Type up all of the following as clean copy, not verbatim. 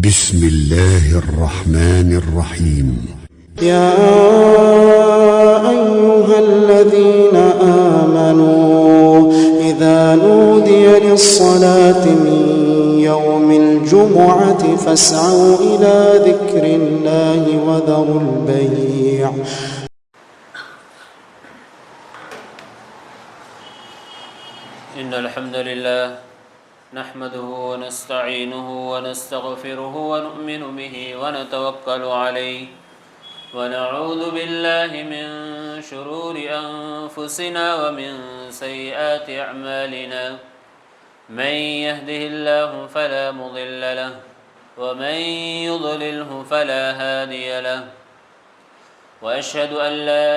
بسم الله الرحمن الرحيم. يا أيها الذين آمنوا إذا نودي للصلاة من يوم الجمعة فاسعوا إلى ذكر الله وذروا البيع. إن الحمد لله نحمده ونستعينه ونستغفره ونؤمن به ونتوكل عليه ونعوذ بالله من شرور أنفسنا ومن سيئات أعمالنا. من يهده الله فلا مضل له ومن يضلله فلا هادي له. وأشهد أن لا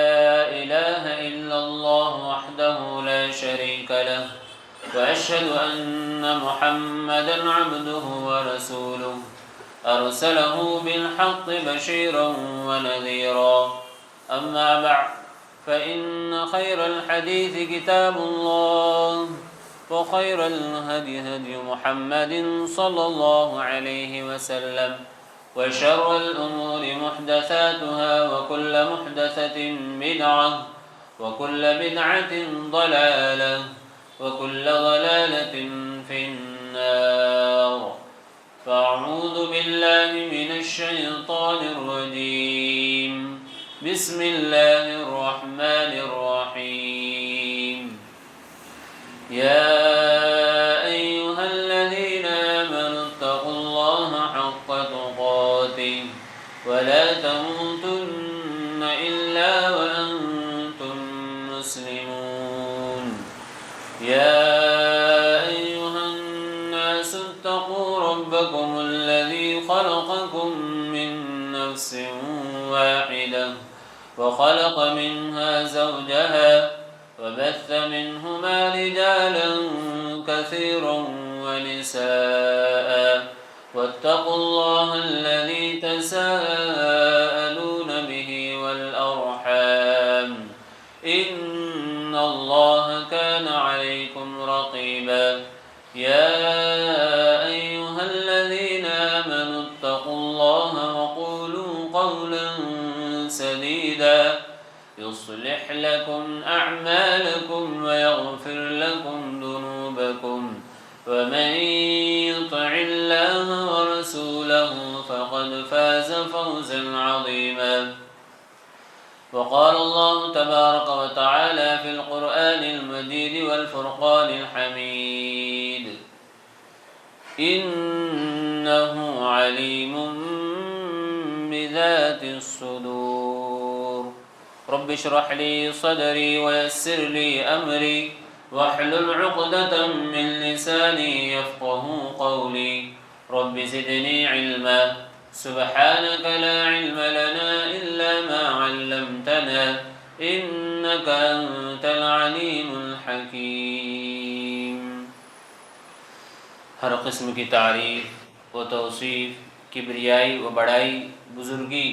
إله إلا الله وحده لا شريك له وأشهد أن محمدًا عبده ورسوله أرسله بالحق بشيرا ونذيرا. أما بعد فإن خير الحديث كتاب الله وخير الهدي هدي محمد صلى الله عليه وسلم وشر الأمور محدثاتها وكل محدثة بدعة وكل بدعة ضلالة وكل ضلالة في النار. فأعوذ بالله من الشيطان الرجيم. بسم الله الرحمن الرحيم. يا أيها الذين آمنوا اتقوا الله حق تقاته ولا تموتن إلا وأنتم مسلمون. يا أيها الناس اتقوا ربكم الذي خلقكم من نفس واحدة وخلق منها زوجها وبث منهما رجالا كثيرا ونساء واتقوا الله الذي تساءلون به والأرحام إن الله كان عليكم رقيبا. يا أيها الذين آمنوا اتقوا الله وقولوا قولا سديدا يصلح لكم أعمالكم ويغفر لكم ذنوبكم ومن يطع الله ورسوله فقد فاز فوزا عظيما. وقال الله تبارك وتعالى في القرآن المجيد والفرقان الحميد. إنه عليم بذات الصدور. رب اشرح لي صدري ويسر لي أمري واحلل عقدة من لساني يفقه قولي. رب زدني علما سبحانك لا علم لنا إلا ما علمتنا إنك أنت العليم الحكيم. ہر قسم کی تعریف و توصیف، کبریائی و بڑائی، بزرگی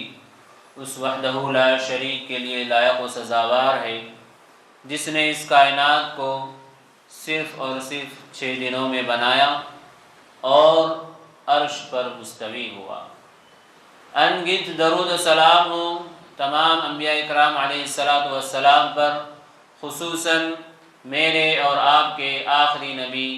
اس وحدہ لا شریک کے لیے لائق و سزاوار ہے جس نے اس کائنات کو صرف اور صرف 6 دنوں میں بنایا اور عرش پر مستوی ہوا. ان گنت درود و سلام ہو تمام انبیاء اکرام علیہ السلام پر، خصوصاً میرے اور آپ کے آخری نبی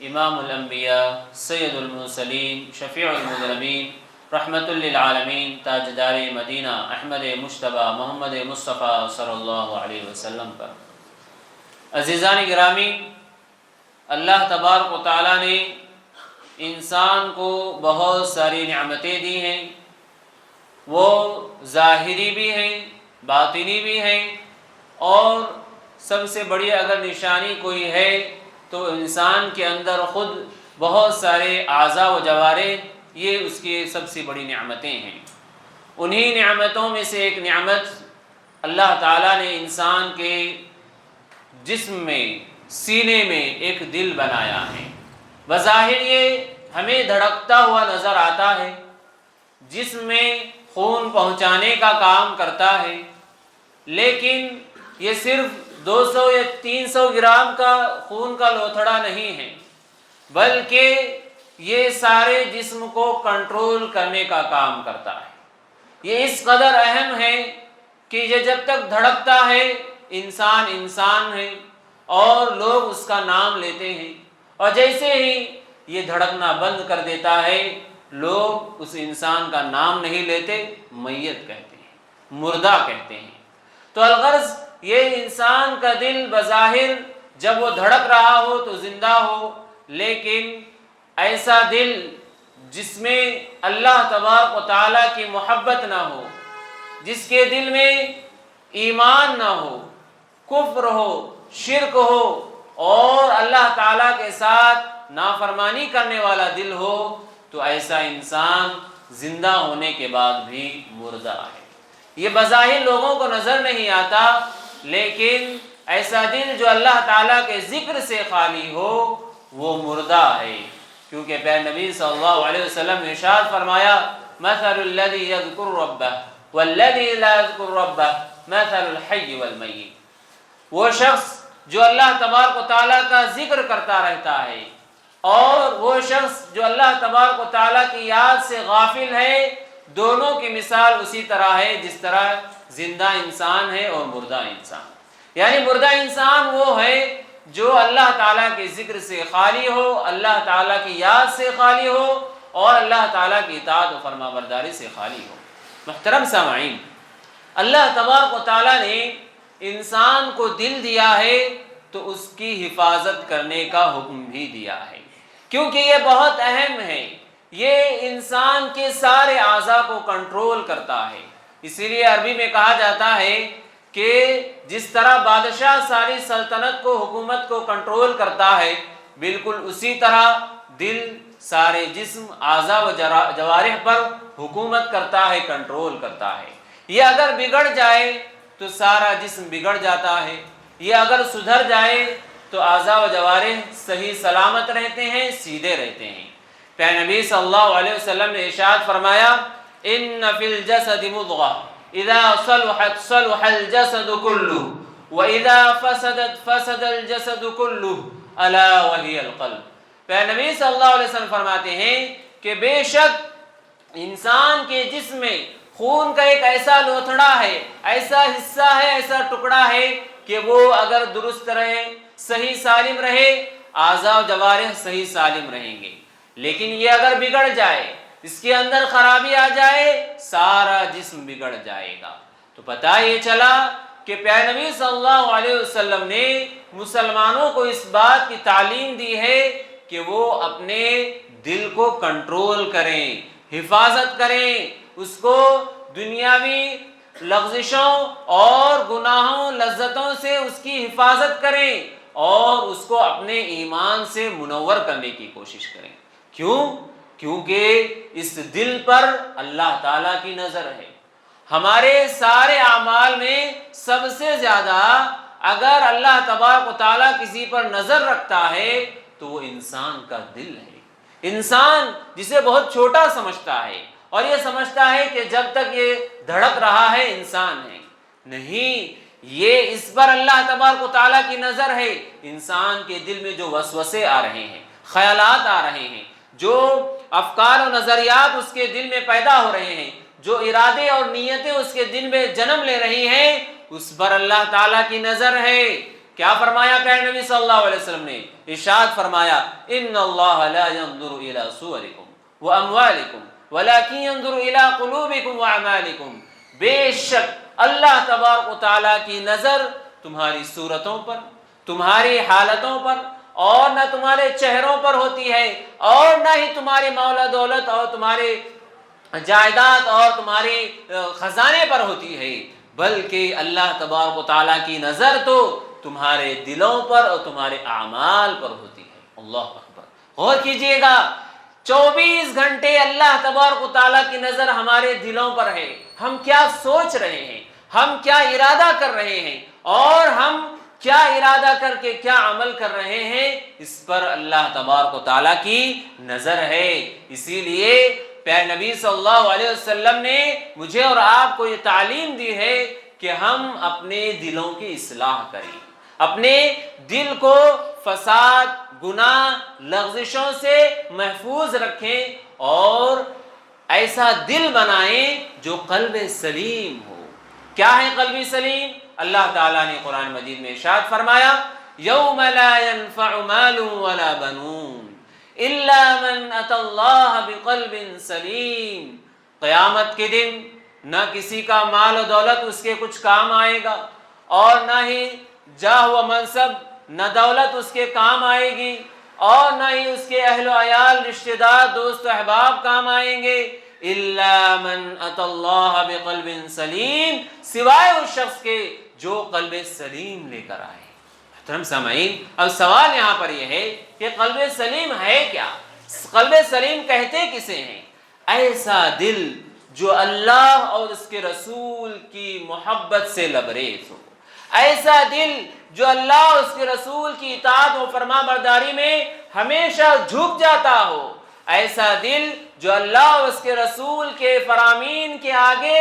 امام الانبیاء سید المرسلین شفیع المذنبین رحمت للعالمین تاجدار مدینہ احمد مجتبیٰ محمد مصطفیٰ صلی اللہ علیہ وسلم پر. عزیزان گرامی، اللہ تبارک و تعالیٰ نے انسان کو بہت ساری نعمتیں دی ہیں. وہ ظاہری بھی ہیں، باطنی بھی ہیں، اور سب سے بڑی اگر نشانی کوئی ہے تو انسان کے اندر خود بہت سارے اعضاء و جوارح، یہ اس کی سب سے بڑی نعمتیں ہیں. انہی نعمتوں میں سے ایک نعمت اللہ تعالیٰ نے انسان کے جسم میں، سینے میں ایک دل بنایا ہے. بظاہر یہ ہمیں دھڑکتا ہوا نظر آتا ہے، جسم میں خون پہنچانے کا کام کرتا ہے، لیکن یہ صرف 200 یا 300 گرام کا خون کا لوتھڑا نہیں ہے، بلکہ یہ سارے جسم کو کنٹرول کرنے کا کام کرتا ہے۔ یہ اس قدر اہم ہے کہ یہ جب تک دھڑکتا ہے انسان انسان ہے اور لوگ اس کا نام لیتے ہیں، اور جیسے ہی یہ دھڑکنا بند کر دیتا ہے لوگ اس انسان کا نام نہیں لیتے، میت کہتے ہیں، مردہ کہتے ہیں۔ تو الغرض یہ انسان کا دل بظاہر جب وہ دھڑک رہا ہو تو زندہ ہو، لیکن ایسا دل جس میں اللہ تبارک و تعالیٰ کی محبت نہ ہو، جس کے دل میں ایمان نہ ہو، کفر ہو، شرک ہو اور اللہ تعالیٰ کے ساتھ نافرمانی کرنے والا دل ہو، تو ایسا انسان زندہ ہونے کے بعد بھی مردہ ہے۔ یہ بظاہر لوگوں کو نظر نہیں آتا، لیکن ایسا دل جو اللہ تعالیٰ کے ذکر سے خالی ہو وہ مردہ ہے، کیونکہ پیارے نبی صلی اللہ علیہ وسلم نے ارشاد فرمایا مثل الذی یذکر ربہ والذی لا یذکر ربہ مثل الحی والمیت۔ وہ شخص جو اللہ تبارک و تعالیٰ کا ذکر کرتا رہتا ہے اور وہ شخص جو اللہ تبارک و تعالیٰ کی یاد سے غافل ہے، دونوں کی مثال اسی طرح ہے جس طرح زندہ انسان ہے اور مردہ انسان۔ یعنی مردہ انسان وہ ہے جو اللہ تعالیٰ کے ذکر سے خالی ہو، اللہ تعالیٰ کی یاد سے خالی ہو اور اللہ تعالیٰ کی اطاعت و فرما برداری سے خالی ہو۔ محترم سامعین، اللہ تبارک و تعالیٰ نے انسان کو دل دیا ہے تو اس کی حفاظت کرنے کا حکم بھی دیا ہے، کیونکہ یہ بہت اہم ہے۔ یہ انسان کے سارے اعضاء کو کنٹرول کرتا ہے۔ اسی لیے عربی میں کہا جاتا ہے کہ جس طرح بادشاہ ساری سلطنت کو، حکومت کو کنٹرول کرتا ہے، بالکل اسی طرح دل سارے جسم، اعضاء و جوارح پر حکومت کرتا ہے، کنٹرول کرتا ہے۔ یہ اگر بگڑ جائے تو سارا جسم بگڑ جاتا ہے، یہ اگر سدھر جائے تو اعضاء و جوارح صحیح سلامت رہتے ہیں، سیدھے رہتے ہیں۔ پیارے نبی صلی اللہ علیہ وسلم نے ارشاد فرمایا ان فی الجسد مضغہ اذا صلحت صلح الجسد کلہ واذا فسدت فسد الجسد کلہ الا وہی القلب۔ پیارے نبی صلی اللہ علیہ وسلم فرماتے ہیں کہ بے شک انسان کے جسم میں خون کا ایک ایسا لوتھڑا ہے، ایسا حصہ ہے، ایسا ٹکڑا ہے کہ وہ اگر درست رہے، صحیح سالم رہے، اعضاء و جوارح صحیح سالم رہیں گے، لیکن یہ اگر بگڑ جائے، اس کے اندر خرابی آ جائے، سارا جسم بگڑ جائے گا۔ تو پتہ یہ چلا کہ پیارے نبی صلی اللہ علیہ وسلم نے مسلمانوں کو اس بات کی تعلیم دی ہے کہ وہ اپنے دل کو کنٹرول کریں، حفاظت کریں، اس کو دنیاوی لغزشوں اور گناہوں لذتوں سے اس کی حفاظت کریں اور اس کو اپنے ایمان سے منور کرنے کی کوشش کریں۔ کیوں؟ کیونکہ اس دل پر اللہ تعالیٰ کی نظر ہے۔ ہمارے سارے اعمال میں سب سے زیادہ اگر اللہ تبارک و تعالیٰ کسی پر نظر رکھتا ہے تو وہ انسان کا دل ہے۔ انسان جسے بہت چھوٹا سمجھتا ہے اور یہ سمجھتا ہے کہ جب تک یہ دھڑک رہا ہے انسان ہے، نہیں، یہ اس پر اللہ تبارک و تعالیٰ کی نظر ہے۔ انسان کے دل میں جو وسوسے آ رہے ہیں، خیالات آ رہے ہیں، جو افکار و نظریات اس کے دل میں پیدا ہو رہے ہیں، جو ارادے اور نیتیں اس کے دل میں جنم لے رہی ہیں، اس پر اللہ تعالیٰ کی نظر ہے۔ کیا فرمایا پیارے نبی صلی اللہ علیہ وسلم نے؟ ارشاد فرمایا ان اللہ لا ينظر الى صورکم واموالکم ولكن ينظر الى قلوبکم واعمالکم۔ بے شک اللہ تبارک و تعالیٰ کی نظر تمہاری صورتوں پر، تمہاری حالتوں پر، اور نہ تمہارے چہروں پر ہوتی ہے، اور نہ ہی تمہارے مولا دولت اور تمہارے جائیداد اور تمہارے خزانے پر ہوتی ہے، بلکہ اللہ تبارک و تعالیٰ کی نظر تو تمہارے دلوں پر اور تمہارے اعمال پر ہوتی ہے۔ اللہ اکبر! غور کیجئے گا، 24 گھنٹے اللہ تبارک و تعالیٰ کی نظر ہمارے دلوں پر ہے۔ ہم کیا سوچ رہے ہیں، ہم کیا ارادہ کر رہے ہیں اور ہم کیا ارادہ کر کے کیا عمل کر رہے ہیں، اس پر اللہ تبارک و تعالیٰ کی نظر ہے۔ اسی لیے پیارے نبی صلی اللہ علیہ وسلم نے مجھے اور آپ کو یہ تعلیم دی ہے کہ ہم اپنے دلوں کی اصلاح کریں، اپنے دل کو فساد، گناہ لغزشوں سے محفوظ رکھیں اور ایسا دل بنائیں جو قلب سلیم ہو۔ کیا ہے قلب سلیم؟ اللہ تعالیٰ نے قرآن مجید میں ارشاد فرمایا یوم لا ينفع مال ولا بنون الا من اتى اللہ بقلب سلیم، قیامت کے دن نہ کسی کا مال و دولت اس کے کچھ کام آئے گا، اور نہ ہی جاہ و منصب، نہ دولت اس کے کام آئے گی، اور نہ ہی اس کے اہل و عیال، رشتہ دار، دوست و احباب کام آئیں گے، الا من اتى اللہ بقلب سلیم، سوائے اس شخص کے جو قلب سلیم لے کر آئے۔ محترم سامعین، اب سوال یہاں پر یہ ہے کہ قلب سلیم ہے کیا؟ قلب سلیم کہتے کسے ہیں؟ ایسا دل جو اللہ اور اس کے رسول کی محبت سے لبریز ہو، ایسا دل جو اللہ اور اس کے رسول کی اطاعت و فرما برداری میں ہمیشہ جھک جاتا ہو، ایسا دل جو اللہ اور اس کے رسول کے فرامین کے آگے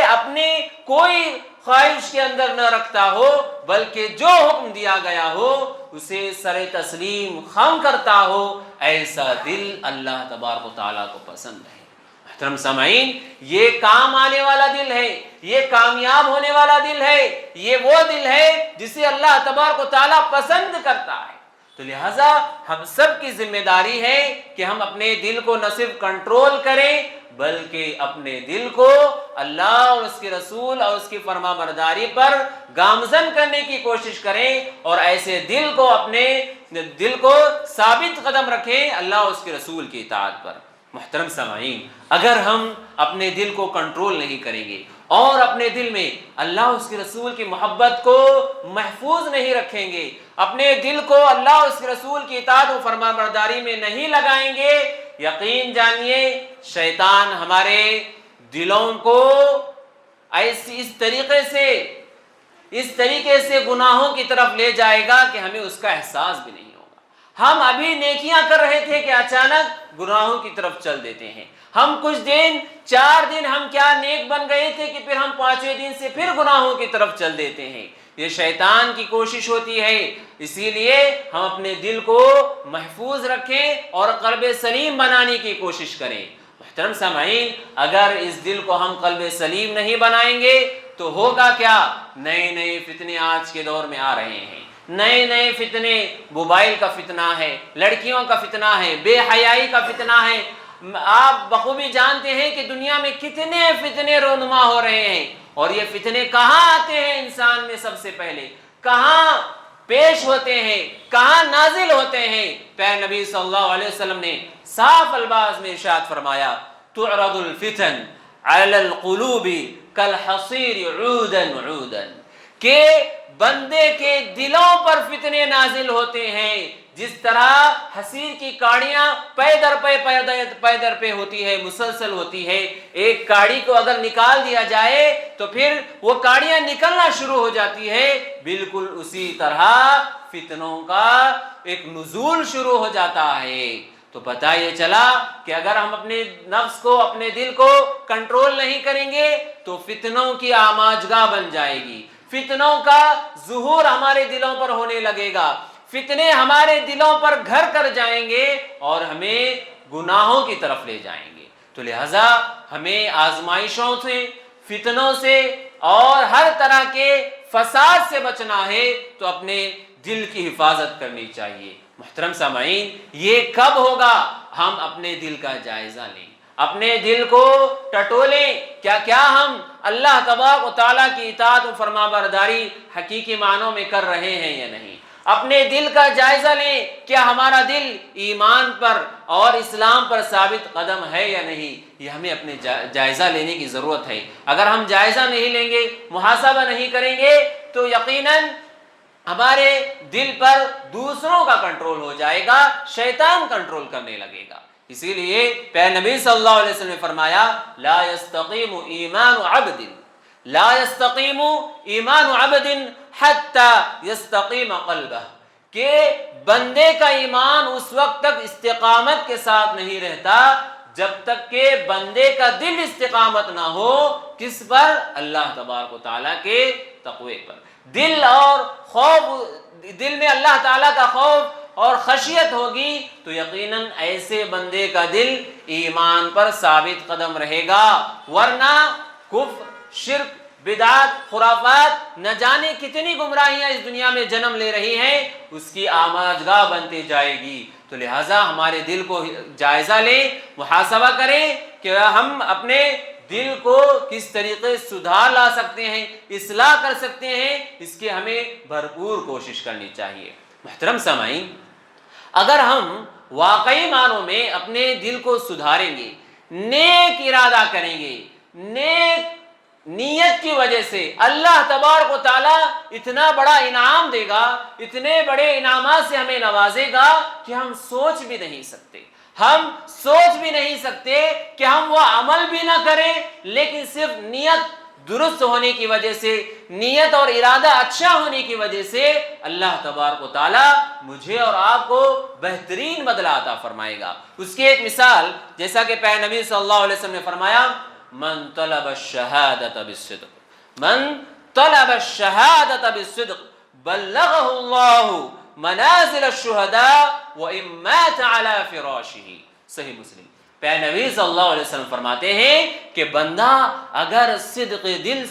اپنے کوئی خواہش کے اندر نہ رکھتا ہو، بلکہ جو حکم دیا گیا ہو اسے سر تسلیم خم کرتا ہو، ایسا دل اللہ تبارک و تعالیٰ کو پسند ہے۔ محترم سامعین، یہ کام آنے والا دل ہے، یہ کامیاب ہونے والا دل ہے، یہ وہ دل ہے جسے اللہ تبارک و تعالیٰ پسند کرتا ہے۔ تو لہٰذا ہم سب کی ذمہ داری ہے کہ ہم اپنے دل کو نہ صرف کنٹرول کریں بلکہ اپنے دل کو اللہ اور اس کے رسول اور اس کی فرما برداری پر گامزن کرنے کی کوشش کریں، اور ایسے دل کو اپنے دل کو ثابت قدم رکھیں اللہ اور اس کے رسول کی اطاعت پر۔ محترم سامعین، اگر ہم اپنے دل کو کنٹرول نہیں کریں گے اور اپنے دل میں اللہ اور اس کے رسول کی محبت کو محفوظ نہیں رکھیں گے، اپنے دل کو اللہ اور اس کے رسول کی اطاعت و فرما برداری میں نہیں لگائیں گے، یقین جانیے شیطان ہمارے دلوں کو اس طریقے سے گناہوں کی طرف لے جائے گا کہ ہمیں اس کا احساس بھی نہیں ہوگا۔ ہم ابھی نیکیاں کر رہے تھے کہ اچانک گناہوں کی طرف چل دیتے ہیں۔ ہم کچھ دن 4 دن ہم کیا نیک بن گئے تھے کہ پھر ہم 5ویں دن سے پھر گناہوں کی طرف چل دیتے ہیں۔ یہ شیطان کی کوشش ہوتی ہے، اسی لیے ہم اپنے دل کو محفوظ رکھیں اور قلب سلیم بنانے کی کوشش کریں۔ محترم سامعین، اگر اس دل کو ہم قلب سلیم نہیں بنائیں گے تو ہوگا کیا؟ نئے فتنے آج کے دور میں آ رہے ہیں، نئے فتنے، موبائل کا فتنہ ہے، لڑکیوں کا فتنہ ہے، بے حیائی کا فتنہ ہے۔ آپ بخوبی جانتے ہیں کہ دنیا میں کتنے فتنے رونما ہو رہے ہیں، اور یہ فتنے کہاں آتے ہیں انسان میں؟ سب سے پہلے کہاں پیش ہوتے ہیں، کہاں نازل ہوتے ہیں؟ پیارے نبی صلی اللہ علیہ وسلم نے صاف الفاظ میں ارشاد فرمایا تعرض الفتن علی القلوب کالحصیر عودا عودا، کہ بندے کے دلوں پر فتنے نازل ہوتے ہیں جس طرح حصیر کی کاڑیاں پے در پہ ہوتی ہے، مسلسل ہوتی ہے۔ ایک کاڑی کو اگر نکال دیا جائے تو پھر وہ کاڑیاں نکلنا شروع ہو جاتی ہے، بالکل اسی طرح فتنوں کا ایک نزول شروع ہو جاتا ہے۔ تو پتہ یہ چلا کہ اگر ہم اپنے نفس کو، اپنے دل کو کنٹرول نہیں کریں گے تو فتنوں کی آماجگاہ بن جائے گی، فتنوں کا ظہور ہمارے دلوں پر ہونے لگے گا، فتنے ہمارے دلوں پر گھر کر جائیں گے اور ہمیں گناہوں کی طرف لے جائیں گے۔ تو لہٰذا ہمیں آزمائشوں سے، فتنوں سے اور ہر طرح کے فساد سے بچنا ہے تو اپنے دل کی حفاظت کرنی چاہیے۔ محترم سامعین، یہ کب ہوگا؟ ہم اپنے دل کا جائزہ لیں، اپنے دل کو ٹٹولیں، کیا ہم اللہ تبارک و تعالیٰ کی اطاعت و فرما برداری حقیقی معنوں میں کر رہے ہیں یا نہیں؟ اپنے دل کا جائزہ لیں، کیا ہمارا دل ایمان پر اور اسلام پر ثابت قدم ہے یا نہیں؟ یہ ہمیں اپنے جائزہ لینے کی ضرورت ہے۔ اگر ہم جائزہ نہیں لیں گے، محاسبہ نہیں کریں گے تو یقیناً ہمارے دل پر دوسروں کا کنٹرول ہو جائے گا، شیطان کنٹرول کرنے لگے گا۔ اسی لیے پیارے نبی صلی اللہ علیہ وسلم نے فرمایا لا يستقیم ایمان عبد، لا يستقیم ایمان عبد حتی یستقیم قلبہ، کہ بندے کا ایمان اس وقت تک استقامت کے ساتھ نہیں رہتا جب تک کہ بندے کا دل استقامت نہ ہو۔ کس پر؟ اللہ تبارک و تعالیٰ کے تقوی پر۔ دل اور خوف، دل میں اللہ تعالیٰ کا خوف اور خشیت ہوگی تو یقیناً ایسے بندے کا دل ایمان پر ثابت قدم رہے گا، ورنہ کفر، شرک، بدعات، خرافات، نہ جانے کتنی گمراہیاں اس دنیا میں جنم لے رہی ہیں، اس کی آماجگاہ بنتی جائے گی۔ تو لہٰذا ہمارے دل کو جائزہ لیں، محاسبہ کریں کہ ہم اپنے دل کو کس طریقے سدھار لا سکتے ہیں، اصلاح کر سکتے ہیں، اس کی ہمیں بھرپور کوشش کرنی چاہیے۔ محترم سامعین، اگر ہم واقعی معنوں میں اپنے دل کو سدھاریں گے، نیک ارادہ کریں گے، نیک نیت کی وجہ سے اللہ تبارک و تعالیٰ اتنا بڑا انعام دے گا، اتنے بڑے انعامات سے ہمیں نوازے گا کہ ہم سوچ بھی نہیں سکتے، ہم سوچ بھی نہیں سکتے کہ ہم وہ عمل بھی نہ کریں، لیکن صرف نیت درست ہونے کی وجہ سے، نیت اور ارادہ اچھا ہونے کی وجہ سے اللہ تبارک و تعالیٰ مجھے اور آپ کو بہترین بدلہ عطا فرمائے گا۔ اس کی ایک مثال جیسا کہ پیارے نبی صلی اللہ علیہ وسلم نے فرمایا، من طلب الشہادۃ بالصدق، من طلب الشہادۃ بالصدق بلغہ اللہ منازل الشہداء وإن مات علی فراشہ۔ صحیح مسلم۔ پیارے نبی صلی اللہ علیہ وسلم فرماتے ہیں کہ بندہ اگر صدق دل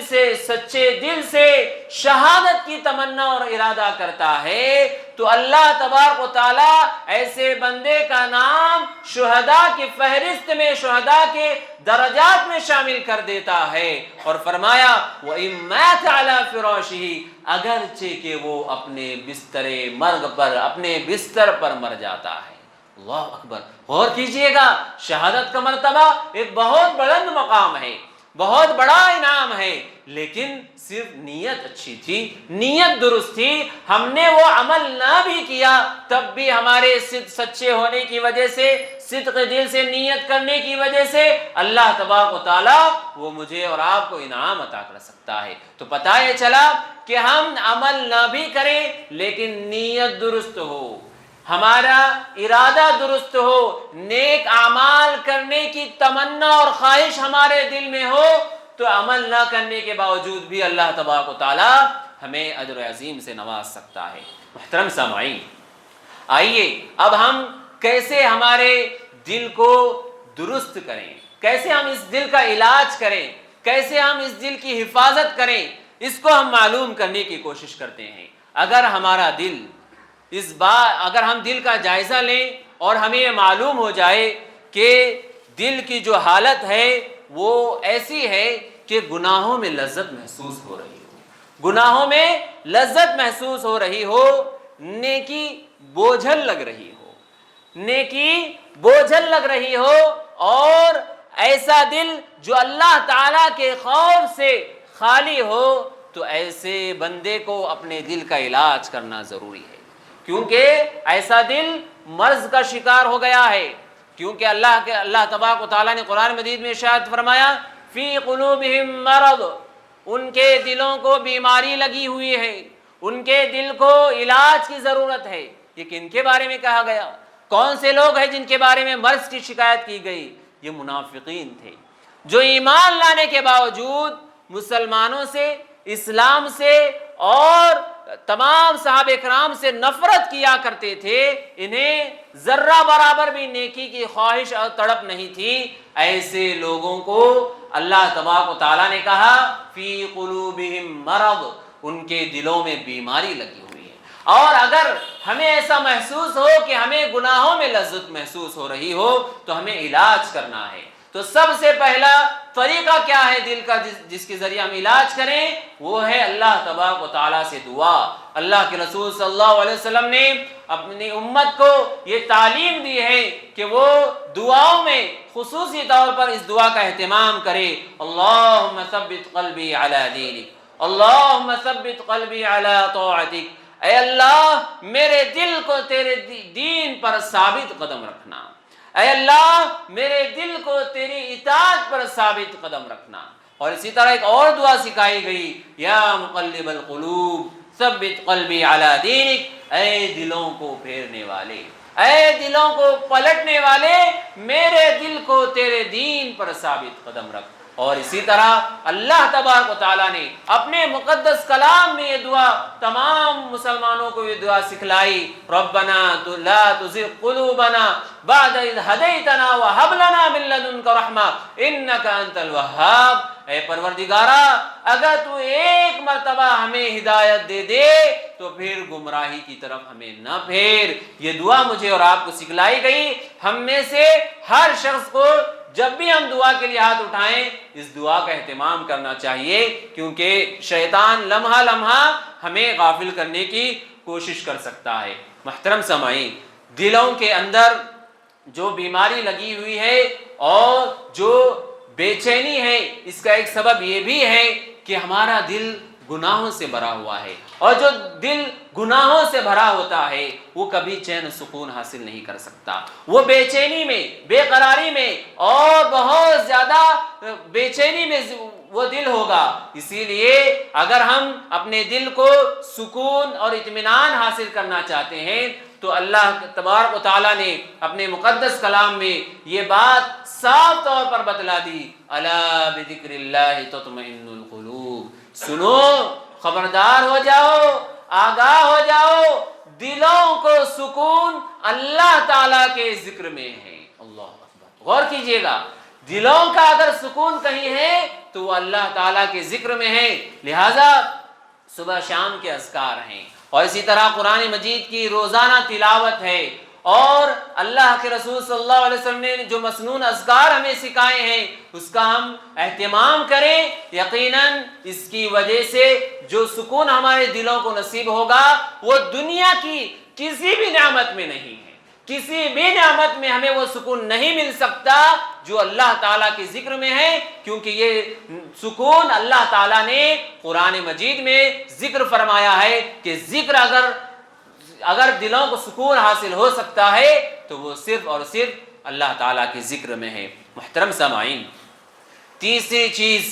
سے سچے دل سے شہادت کی تمنا اور ارادہ کرتا ہے تو اللہ تبارک و تعالیٰ ایسے بندے کا نام شہداء کی فہرست میں، شہداء کے درجات میں شامل کر دیتا ہے، اور فرمایا وَإِن مَاتَ عَلَى فِرَاشِهِ، اگرچہ کہ وہ اپنے بستر مرگ پر، اپنے بستر پر مر جاتا ہے۔ اللہ اکبر، غور کیجئے گا، شہادت کا مرتبہ ایک بہت بلند مقام ہے، بہت بڑا انعام ہے، لیکن صرف نیت اچھی تھی، نیت درست تھی، ہم نے وہ عمل نہ بھی کیا تب بھی ہمارے سچے ہونے کی وجہ سے، صدق دل سے نیت کرنے کی وجہ سے اللہ تبارک و تعالیٰ وہ مجھے اور آپ کو انعام عطا کر سکتا ہے۔ تو پتہ یہ چلا کہ ہم عمل نہ بھی کریں لیکن نیت درست ہو، ہمارا ارادہ درست ہو، نیک اعمال کرنے کی تمنا اور خواہش ہمارے دل میں ہو، تو عمل نہ کرنے کے باوجود بھی اللہ تبارک و تعالیٰ ہمیں اجر عظیم سے نواز سکتا ہے۔ محترم سامعین، آئیے اب ہم کیسے ہمارے دل کو درست کریں، کیسے ہم اس دل کا علاج کریں، کیسے ہم اس دل کی حفاظت کریں، اس کو ہم معلوم کرنے کی کوشش کرتے ہیں۔ اگر ہمارا دل اگر ہم دل کا جائزہ لیں اور ہمیں یہ معلوم ہو جائے کہ دل کی جو حالت ہے وہ ایسی ہے کہ گناہوں میں لذت محسوس ہو رہی ہو، گناہوں میں لذت محسوس ہو رہی ہو، نیکی بوجھل لگ رہی ہو، نیکی بوجھل لگ رہی ہو، اور ایسا دل جو اللہ تعالیٰ کے خوف سے خالی ہو، تو ایسے بندے کو اپنے دل کا علاج کرنا ضروری ہے، کیونکہ ایسا دل مرض کا شکار ہو گیا ہے۔ کیونکہ اللہ تبارک و تعالیٰ نے قرآن مجید میں ارشاد فرمایا فی قلوبہم مرض، ان کے دلوں کو بیماری لگی ہوئی ہے، ان کے دل کو علاج کی ضرورت ہے۔ یہ کن کے بارے میں کہا گیا؟ کون سے لوگ ہیں جن کے بارے میں مرض کی شکایت کی گئی؟ یہ منافقین تھے، جو ایمان لانے کے باوجود مسلمانوں سے، اسلام سے اور تمام صحابہ کرام سے نفرت کیا کرتے تھے، انہیں ذرہ برابر بھی نیکی کی خواہش اور تڑپ نہیں تھی۔ ایسے لوگوں کو اللہ تبارک و تعالیٰ نے کہا فی قلوبہم مرض، ان کے دلوں میں بیماری لگی ہوئی ہے۔ اور اگر ہمیں ایسا محسوس ہو کہ ہمیں گناہوں میں لذت محسوس ہو رہی ہو تو ہمیں علاج کرنا ہے۔ تو سب سے پہلا طریقہ کیا ہے دل کا جس کے ذریعے ہم علاج کریں؟ وہ ہے اللہ تبارک و تعالیٰ سے دعا۔ اللہ کے رسول صلی اللہ علیہ وسلم نے اپنی امت کو یہ تعلیم دی ہے کہ وہ دعاؤں میں خصوصی طور پر اس دعا کا اہتمام کرے، اللہم ثبت قلبی علی دینک، اللہم ثبت قلبی علی طاعتک، اے اللہ میرے دل کو تیرے دین پر ثابت قدم رکھنا، اے اللہ میرے دل کو تیری اطاعت پر ثابت قدم رکھنا۔ اور اسی طرح ایک اور دعا سکھائی گئی، یا مقلب القلوب ثبت قلبی علی دینک، اے دلوں کو پھیرنے والے، اے دلوں کو پلٹنے والے، میرے دل کو تیرے دین پر ثابت قدم رکھ۔ اور اسی طرح اللہ تبارک و تعالیٰ نے اپنے مقدس کلام میں یہ دعا تمام مسلمانوں کو یہ دعا سکھلائی، ربنا لا تزغ قلوبنا بعد اذ ہدیتنا وہب لنا من لدنک رحمہ انک انت الوہاب۔ اے پروردگارا، اگر تو ایک مرتبہ ہمیں ہدایت دے دے تو پھر گمراہی کی طرف ہمیں نہ پھیر۔ یہ دعا مجھے اور آپ کو سکھلائی گئی۔ ہم میں سے ہر شخص کو جب بھی ہم دعا کے لیے ہاتھ اٹھائیں اس دعا کا اہتمام کرنا چاہیے، کیونکہ شیطان لمحہ لمحہ ہمیں غافل کرنے کی کوشش کر سکتا ہے۔ محترم سامعین، دلوں کے اندر جو بیماری لگی ہوئی ہے اور جو بے چینی ہے، اس کا ایک سبب یہ بھی ہے کہ ہمارا دل گناہوں سے بھرا ہوا ہے، اور جو دل گناہوں سے بھرا ہوتا ہے وہ کبھی چین و سکون حاصل نہیں کر سکتا، وہ بے چینی میں، بے قراری میں اور بہت زیادہ بے چینی میں وہ دل ہوگا۔ اسی لیے اگر ہم اپنے دل کو سکون اور اطمینان حاصل کرنا چاہتے ہیں تو اللہ تبارک و تعالیٰ نے اپنے مقدس کلام میں یہ بات صاف طور پر بتلا دی، الا بذکر اللہ تطمئن القلوب۔ سنو، خبردار ہو جاؤ، آگاہ ہو جاؤ، دلوں کو سکون اللہ تعالیٰ کے ذکر میں ہے۔ اللہ اکبر، غور کیجئے گا، دلوں کا اگر سکون کہیں ہے تو وہ اللہ تعالیٰ کے ذکر میں ہے۔ لہذا صبح شام کے اذکار ہیں، اور اسی طرح قرآن مجید کی روزانہ تلاوت ہے، اور اللہ کے رسول صلی اللہ علیہ وسلم نے جو مسنون اذکار ہمیں سکھائے ہیں اس کا ہم اہتمام کریں۔ یقیناً اس کی وجہ سے جو سکون ہمارے دلوں کو نصیب ہوگا وہ دنیا کی کسی بھی نعمت میں نہیں ہے، کسی بھی نعمت میں ہمیں وہ سکون نہیں مل سکتا جو اللہ تعالیٰ کے ذکر میں ہے، کیونکہ یہ سکون اللہ تعالیٰ نے قرآن مجید میں ذکر فرمایا ہے کہ ذکر اگر دلوں کو سکون حاصل ہو سکتا ہے تو وہ صرف اور صرف اللہ تعالیٰ کے ذکر میں ہے۔ محترم سامعین، تیسری چیز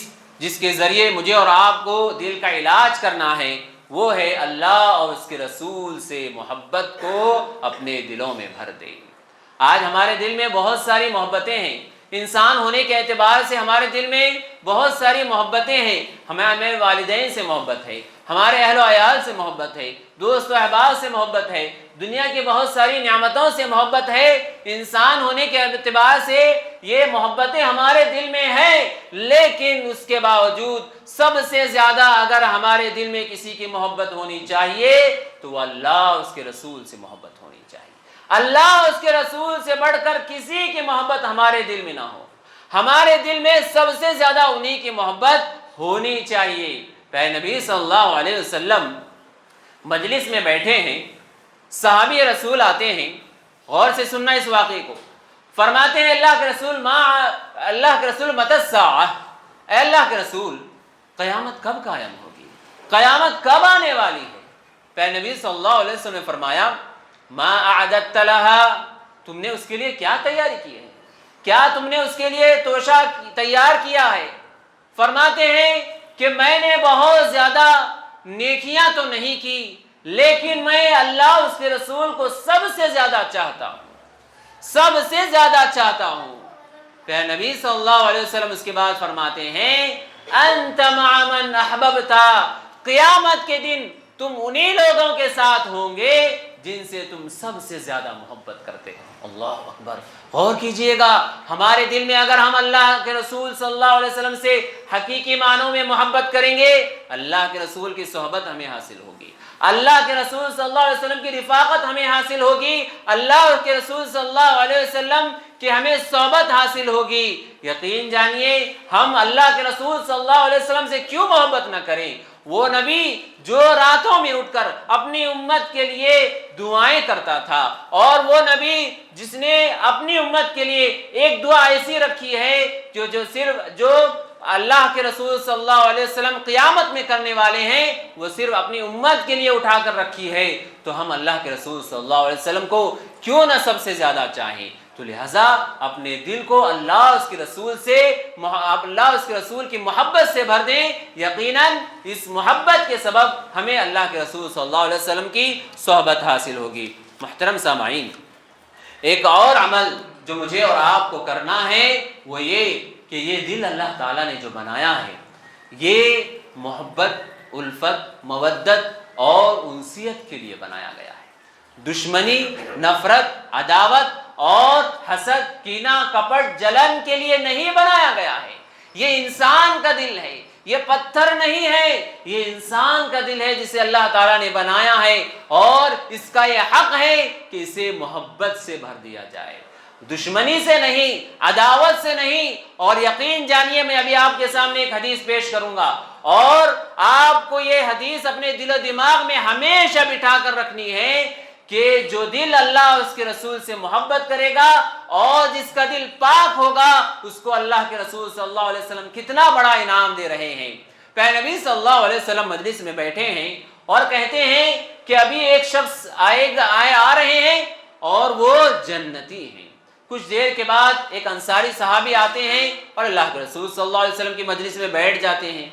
جس کے ذریعے مجھے اور آپ کو دل کا علاج کرنا ہے وہ ہے اللہ اور اس کے رسول سے محبت کو اپنے دلوں میں بھر دے۔ آج ہمارے دل میں بہت ساری محبتیں ہیں، انسان ہونے کے اعتبار سے ہمارے دل میں بہت ساری محبتیں ہیں۔ ہمیں والدین سے محبت ہے، ہمارے اہل و عیال سے محبت ہے، دوست و احباب سے محبت ہے، دنیا کی بہت ساری نعمتوں سے محبت ہے۔ انسان ہونے کے اعتبار سے یہ محبتیں ہمارے دل میں ہیں، لیکن اس کے باوجود سب سے زیادہ اگر ہمارے دل میں کسی کی محبت ہونی چاہیے تو وہ اللہ اور اس کے رسول سے محبت ہونی چاہیے۔ اللہ اور اس کے رسول سے بڑھ کر کسی کی محبت ہمارے دل میں نہ ہو، ہمارے دل میں سب سے زیادہ انہی کی محبت ہونی چاہیے۔ پہلے نبی صلی اللہ علیہ وسلم مجلس میں بیٹھے ہیں، صحابی رسول آتے ہیں، غور سے سننا اس واقعے کو، فرماتے ہیں اللہ کے رسول متی الساعہ، اے اللہ کے رسول قیامت کب قائم ہوگی، قیامت کب آنے والی ہے؟ پہلے نبی صلی اللہ علیہ وسلم نے فرمایا ما اعددت لها، تم نے اس کے لیے کیا تیاری کی ہے، کیا تم نے اس کے لیے توشہ تیار کیا ہے؟ فرماتے ہیں کہ میں نے بہت زیادہ نیکیاں تو نہیں کی، لیکن میں اللہ اس کے رسول کو سب سے زیادہ چاہتا ہوں، سب سے زیادہ چاہتا ہوں۔ پھر نبی صلی اللہ علیہ وسلم اس کے بعد فرماتے ہیں انت مع من احببت، قیامت کے دن تم انہی لوگوں کے ساتھ ہوں گے جن سے تم سب سے زیادہ محبت کرتے ہو۔ اللہ اکبر، غور کیجئے گا، ہمارے دل میں اگر ہم اللہ کے رسول صلی اللہ علیہ وسلم سے حقیقی معنوں میں محبت کریں گے، اللہ کے رسول کی صحبت ہمیں حاصل ہوگی، اللہ کے رسول صلی اللہ علیہ وسلم کی رفاقت ہمیں حاصل ہوگی، اللہ کے رسول صلی اللہ علیہ وسلم کہ ہمیں صحبت حاصل ہوگی۔ یقین جانیے ہم اللہ کے رسول صلی اللہ علیہ وسلم سے کیوں محبت نہ کریں؟ وہ نبی جو راتوں میں اٹھ کر اپنی امت کے لیے دعائیں کرتا تھا، اور وہ نبی جس نے اپنی امت کے لیے ایک دعا ایسی رکھی ہے جو اللہ کے رسول صلی اللہ علیہ وسلم قیامت میں کرنے والے ہیں وہ صرف اپنی امت کے لیے اٹھا کر رکھی ہے، تو ہم اللہ کے رسول صلی اللہ علیہ وسلم کو کیوں نہ سب سے زیادہ چاہیں؟ تو لہٰذا اپنے دل کو اللہ اس کے رسول کی محبت سے بھر دیں، یقیناً اس محبت کے سبب ہمیں اللہ کے رسول صلی اللہ علیہ وسلم کی صحبت حاصل ہوگی۔ محترم سامعین، ایک اور عمل جو مجھے اور آپ کو کرنا ہے وہ یہ کہ یہ دل اللہ تعالیٰ نے جو بنایا ہے یہ محبت، الفت، مودت اور انسیت کے لیے بنایا گیا ہے، دشمنی، نفرت، عداوت اور حسد، کینہ، کپٹ، جلن کے لیے نہیں بنایا گیا ہے۔ یہ انسان کا دل ہے، یہ پتھر نہیں ہے، یہ انسان کا دل ہے جسے اللہ تعالیٰ نے بنایا ہے، اور اس کا یہ حق ہے کہ اسے محبت سے بھر دیا جائے، دشمنی سے نہیں، عداوت سے نہیں۔ اور یقین جانیے میں ابھی آپ کے سامنے ایک حدیث پیش کروں گا، اور آپ کو یہ حدیث اپنے دل و دماغ میں ہمیشہ بٹھا کر رکھنی ہے کہ جو دل اللہ اور اس کے رسول سے محبت کرے گا اور جس کا دل پاک ہوگا اس کو اللہ کے رسول صلی اللہ علیہ وسلم کتنا بڑا انعام دے رہے ہیں۔ پہلے نبی صلی اللہ علیہ وسلم مجلس میں بیٹھے ہیں اور کہتے ہیں کہ ابھی ایک شخص آ رہے ہیں اور وہ جنتی ہیں۔ کچھ دیر کے بعد ایک انصاری صحابی آتے ہیں اور اللہ کے رسول صلی اللہ علیہ وسلم کی مجلس میں بیٹھ جاتے ہیں،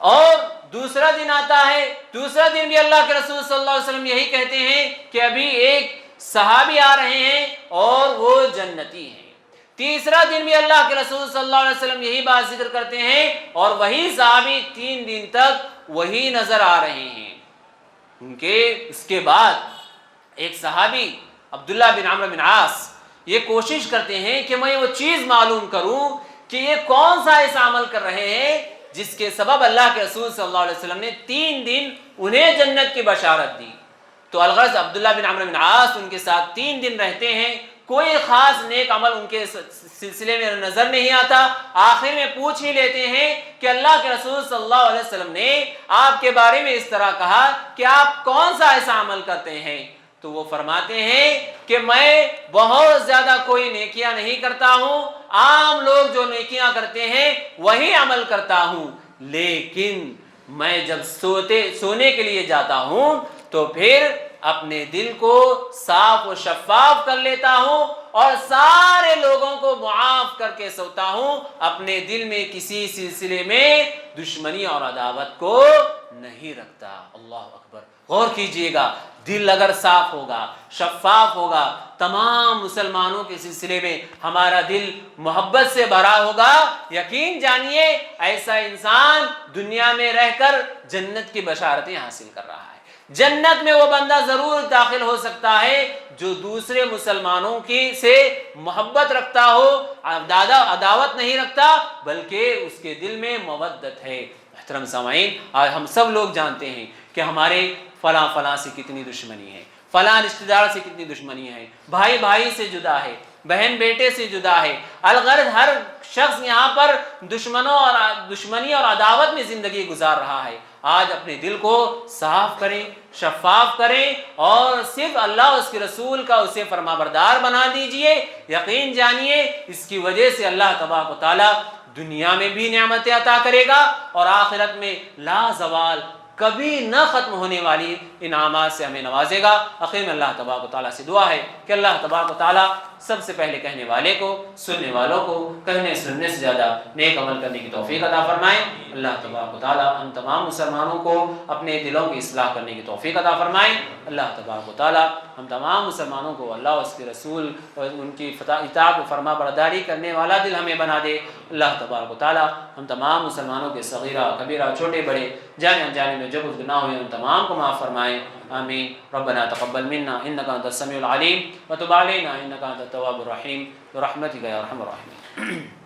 اور دوسرا دن آتا ہے، دوسرا دن بھی اللہ کے رسول صلی اللہ علیہ وسلم یہی کہتے ہیں کہ ابھی ایک صحابی آ رہے ہیں اور وہ جنتی ہیں۔ تیسرا دن بھی اللہ کے رسول صلی اللہ علیہ وسلم یہی بات ذکر کرتے ہیں اور وہی صحابی 3 دن تک وہی نظر آ رہے ہیں۔ ان کے اس کے بعد ایک صحابی عبداللہ بن عمرو بن عاص یہ کوشش کرتے ہیں کہ میں وہ چیز معلوم کروں کہ یہ کون سا ایسا عمل کر رہے ہیں جس کے سبب اللہ کے رسول صلی اللہ علیہ وسلم نے 3 دن انہیں جنت کی بشارت دی۔ تو الغرض عبداللہ بن عمرو بن عاص ان کے ساتھ 3 دن رہتے ہیں، کوئی خاص نیک عمل ان کے سلسلے میں نظر نہیں آتا۔ آخر میں پوچھ ہی لیتے ہیں کہ اللہ کے رسول صلی اللہ علیہ وسلم نے آپ کے بارے میں اس طرح کہا کہ آپ کون سا ایسا عمل کرتے ہیں؟ تو وہ فرماتے ہیں کہ میں بہت زیادہ کوئی نیکیاں نہیں کرتا ہوں، عام لوگ جو نیکیاں کرتے ہیں وہی عمل کرتا ہوں، لیکن میں جب سونے کے لیے جاتا ہوں تو پھر اپنے دل کو صاف و شفاف کر لیتا ہوں اور سارے لوگوں کو معاف کر کے سوتا ہوں، اپنے دل میں کسی سلسلے میں دشمنی اور عداوت کو نہیں رکھتا۔ اللہ اکبر، غور کیجئے گا، دل اگر صاف ہوگا، شفاف ہوگا، تمام مسلمانوں کے سلسلے میں ہمارا دل محبت سے بھرا ہوگا، یقین جانیے ایسا انسان دنیا میں رہ کر جنت کی بشارتیں حاصل کر رہا ہے۔ جنت میں وہ بندہ ضرور داخل ہو سکتا ہے جو دوسرے مسلمانوں کی سے محبت رکھتا ہو، عداوت نہیں رکھتا، بلکہ اس کے دل میں مودت ہے۔ محترم سامعین، آج ہم سب لوگ جانتے ہیں کہ ہمارے فلاں سے کتنی دشمنی ہے، فلاں رشتہ دار سے کتنی دشمنی ہے، بھائی بھائی سے جدا ہے، بہن بیٹے سے جدا ہے، الغرض ہر شخص یہاں پر دشمنی اور عداوت میں زندگی گزار رہا ہے۔ آج اپنے دل کو صاف کریں، شفاف کریں اور صرف اللہ اور اس کے رسول کا اسے فرمانبردار بنا دیجئے۔ یقین جانیے اس کی وجہ سے اللہ تبارک و تعالی دنیا میں بھی نعمتیں عطا کرے گا اور آخرت میں لا زوال، کبھی نہ ختم ہونے والی انعامات سے ہمیں نوازے گا۔ آخر میں اللہ تبارک و تعالیٰ سے دعا ہے کہ اللہ تبارک و تعالیٰ سب سے پہلے کہنے والے کو، سننے والوں کو کہنے سننے سے زیادہ نیک عمل کرنے کی توفیق عطا فرمائے۔ اللہ تبارک و تعالیٰ ہم تمام مسلمانوں کو اپنے دلوں کی اصلاح کرنے کی توفیق عطا فرمائے۔ اللہ تبارک و تعالیٰ ہم تمام مسلمانوں کو اللہ اور اس کے رسول اور ان کی اطاعت و فرما برداری کرنے والا دل ہمیں بنا دے۔ اللہ تبارک و تعالیٰ ہم تمام مسلمانوں کے صغیرہ کبیرہ چھوٹے بڑے جانے انجانے میں جو کچھ گناہ ہوئے ان تمام کو معاف فرمائے۔ آمین۔ ربنا تقبل منا انك انت السميع العليم وتب علينا انك انت التواب الرحيم برحمتك يا ارحم الراحمين۔